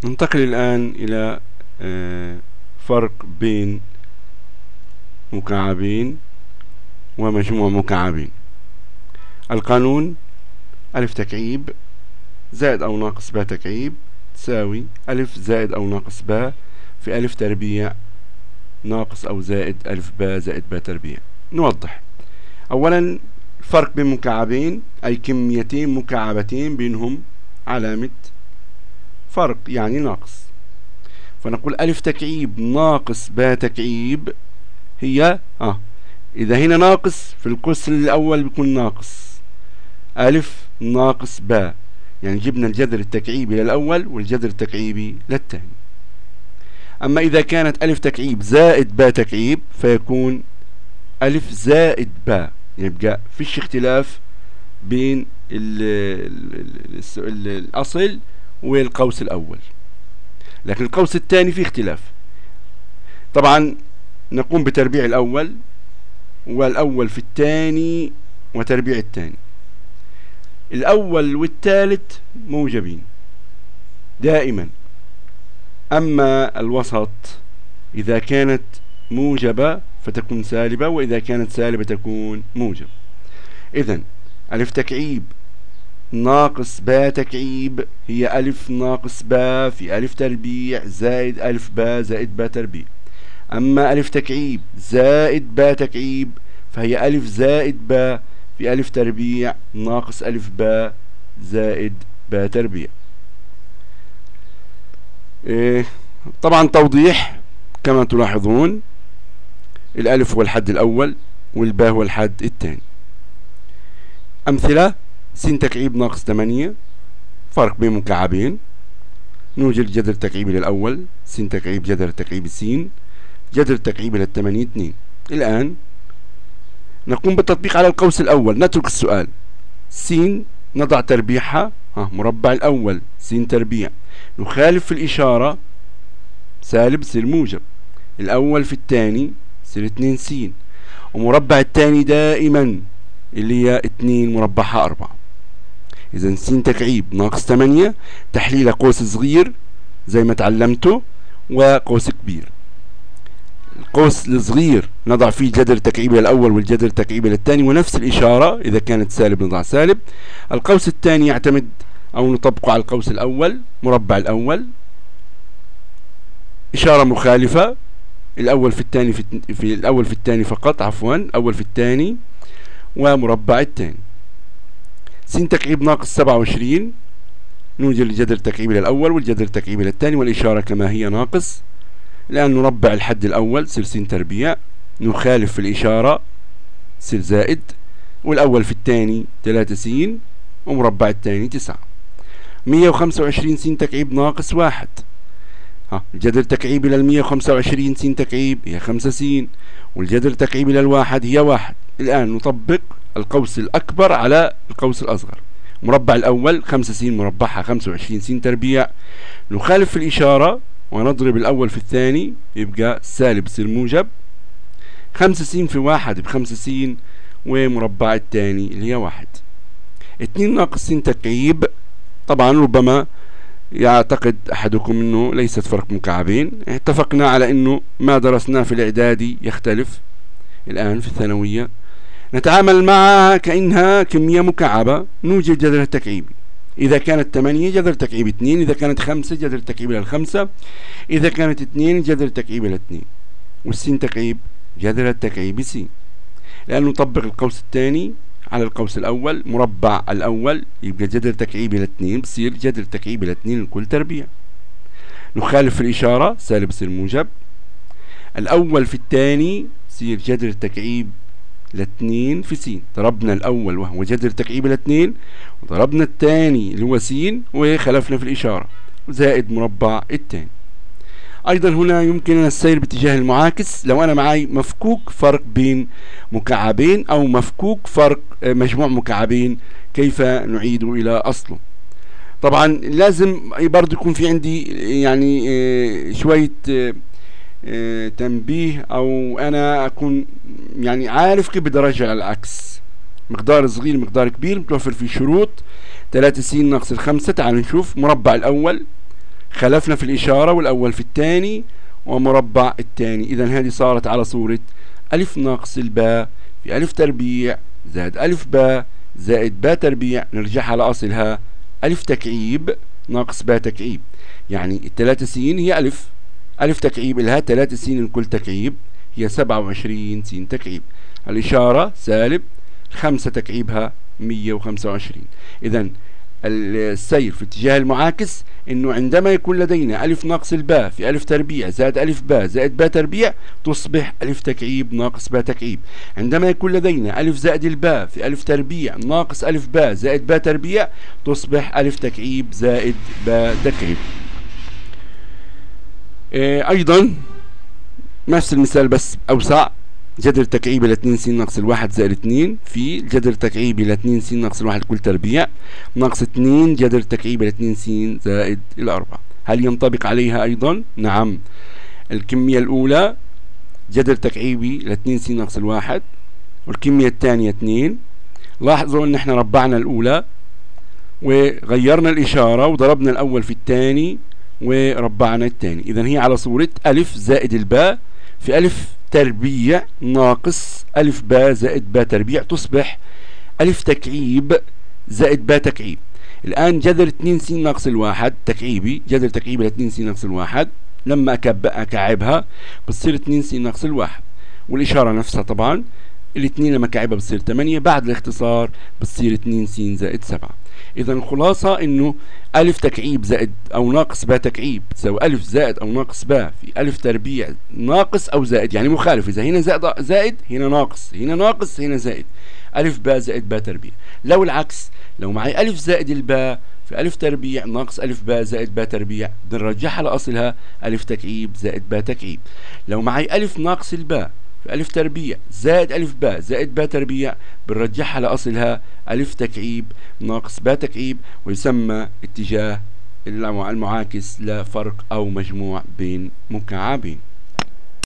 ننتقل الآن إلى فرق بين مكعبين ومجموع مكعبين. القانون: ألف تكعيب زائد أو ناقص باء تكعيب تساوي ألف زائد أو ناقص باء في ألف تربيع ناقص أو زائد ألف باء زائد باء تربيع. نوضح. أولا، الفرق بين مكعبين أي كميتين مكعبتين بينهم علامة فرق، يعني ناقص. فنقول ألف تكعيب ناقص باء تكعيب هي إذا هنا ناقص في القوس الأول بيكون ناقص ألف ناقص باء، يعني جبنا الجذر التكعيبي للأول والجذر التكعيبي للثاني. أما إذا كانت ألف تكعيب زائد باء تكعيب فيكون ألف زائد باء، يبقى فيش اختلاف بين الأصل والقوس الأول، لكن القوس الثاني فيه اختلاف. طبعا نقوم بتربيع الأول والأول في الثاني وتربيع الثاني. الأول والثالث موجبين دائما، أما الوسط إذا كانت موجبة فتكون سالبة، وإذا كانت سالبة تكون موجب. إذن ألف تكعيب ناقص باء تكعيب هي ألف ناقص باء في ألف تربيع زائد ألف باء زائد باء تربيع. أما ألف تكعيب زائد باء تكعيب فهي ألف زائد باء في ألف تربيع ناقص ألف باء زائد باء تربيع. طبعا توضيح: كما تلاحظون الألف هو الحد الأول والباء هو الحد الثاني. أمثلة: س تكعيب ناقص 8 فرق بين مكعبين. نوجد جذر تكعيبي للأول س تكعيب جذر تكعيب س جذر تكعيبي للثمانية 2. الآن نقوم بالتطبيق على القوس الأول. نترك السؤال. س نضع تربيعها مربع الأول س تربيع، نخالف في الإشارة سالب يصير موجب، الأول في الثاني يصير 2 س، ومربع الثاني دائما اللي هي 2 مربعها 4. إذا س تكعيب ناقص 8 تحليل قوس صغير زي ما تعلمته وقوس كبير. القوس الصغير نضع فيه جذر تكعيبي للأول والجذر تكعيبي للثاني ونفس الإشارة، إذا كانت سالب نضع سالب. القوس الثاني يعتمد أو نطبقه على القوس الأول، مربع الأول إشارة مخالفة، الأول في الثاني في الأول في الثاني فقط، أول في الثاني ومربع الثاني. س تكعيب ناقص 27 نوجد الجذر التكعيبي للأول والجذر التكعيبي للثاني والإشارة كما هي ناقص. الآن نربع الحد الأول سير س تربيع، نخالف في الإشارة سير زائد، والأول في الثاني 3 س ومربع الثاني 9. 125 س تكعيب ناقص 1 الجذر التكعيبي لل 125 س تكعيب هي 5 س والجذر التكعيبي للواحد هي 1. الآن نطبق القوس الأكبر على القوس الأصغر. مربع الأول 5 س مربعها 25 س تربيع، نخالف في الإشارة ونضرب الأول في الثاني يبقى سالب يصير موجب، 5 س في 1 ب5 س ومربع الثاني اللي هي 1. 2 ناقص س تكعيب طبعا ربما يعتقد أحدكم أنه ليست فرق مكعبين، اتفقنا على أنه ما درسناه في الإعدادي يختلف الآن في الثانوية، نتعامل معها كأنها كمية مكعبة. نوجد جذر التكعيبي، إذا كانت 8 جذر تكعيب 2، إذا كانت 5 جذر تكعيب لل5، إذا كانت 2 جذر تكعيب لل2، والس تكعيب جذر التكعيب س. لأن نطبق القوس الثاني على القوس الأول، مربع الأول يبقى جذر تكعيبي ل2 بصير جذر تكعيبي ل2 لكل تربيع، نخالف في الإشارة سالب يصير موجب، الأول في الثاني يصير جذر تكعيب ل2 في س، ضربنا الأول وهو جذر تكعيبي ل2 وضربنا الثاني اللي هو س وخلفنا في الإشارة زائد مربع الثاني. أيضا هنا يمكننا السير باتجاه المعاكس. لو أنا معي مفكوك فرق بين مكعبين أو مفكوك فرق مجموع مكعبين كيف نعيده إلى أصله؟ طبعا لازم برضو يكون في عندي يعني شوية تنبيه، أو أنا أكون يعني عارف كيف بدي أرجع العكس. مقدار صغير مقدار كبير متوفر فيه شروط. 3 س ناقص 5. تعالوا نشوف. مربع الأول خلفنا في الإشارة والأول في الثاني ومربع الثاني. إذا هذه صارت على صورة ألف ناقص الباء في ألف تربيع زائد ألف باء زائد باء تربيع، نرجعها لأصلها ألف تكعيب ناقص باء تكعيب. يعني الثلاثة سين هي ألف تكعيب لها 3 سين الكل تكعيب هي 27 سين تكعيب. الإشارة سالب 5 تكعيبها 125. إذا السير في اتجاه المعاكس انه عندما يكون لدينا ألف ناقص الباء في ألف تربيع زائد ألف باء زائد باء تربيع تصبح ألف تكعيب ناقص باء تكعيب. عندما يكون لدينا ألف زائد الباء في ألف تربيع ناقص ألف باء زائد باء تربيع تصبح ألف تكعيب زائد باء تكعيب. أيضا نفس المثال بس أوسع. جذر تكعيبي ل 2 س ناقص الواحد زائد 2 في جذر تكعيبي ل 2 س ناقص الواحد كل تربيع ناقص 2 جذر تكعيبي ل 2 س زائد الأربعة. هل ينطبق عليها أيضا؟ نعم. الكمية الأولى جذر تكعيبي ل 2 س ناقص الواحد والكمية الثانية 2. لاحظوا أن احنا ربعنا الأولى وغيرنا الإشارة وضربنا الأول في الثاني وربعنا الثاني. إذا هي على صورة ألف زائد الباء في ألف تربيع ناقص ألف باء زائد باء تربيع تصبح ألف تكعيب زائد باء تكعيب. الآن جذر 2 س ناقص الواحد تكعيبي، جذر تكعيبي ل 2 س ناقص الواحد لما أكعبها بتصير 2 س ناقص الواحد والإشارة نفسها طبعا. الاثنين لما أكعبها بتصير 8 بعد الاختصار بتصير 2 س زائد 7. إذا الخلاصة إنه ألف تكعيب زائد أو ناقص باء تكعيب تساوي ألف زائد أو ناقص باء في ألف تربيع ناقص أو زائد، يعني مخالف. إذا هنا زائد هنا ناقص، هنا ناقص هنا زائد، ألف باء زائد باء تربيع. لو العكس، لو معي ألف زائد الباء في ألف تربيع ناقص ألف باء زائد باء تربيع بنرجعها لأصلها ألف تكعيب زائد باء تكعيب. لو معي ألف ناقص الباء في ألف تربيع زائد ألف باء زائد باء تربيع بنرجعها لأصلها ألف تكعيب ناقص باء تكعيب، ويسمى اتجاه المعاكس لفرق أو مجموع بين مكعبين.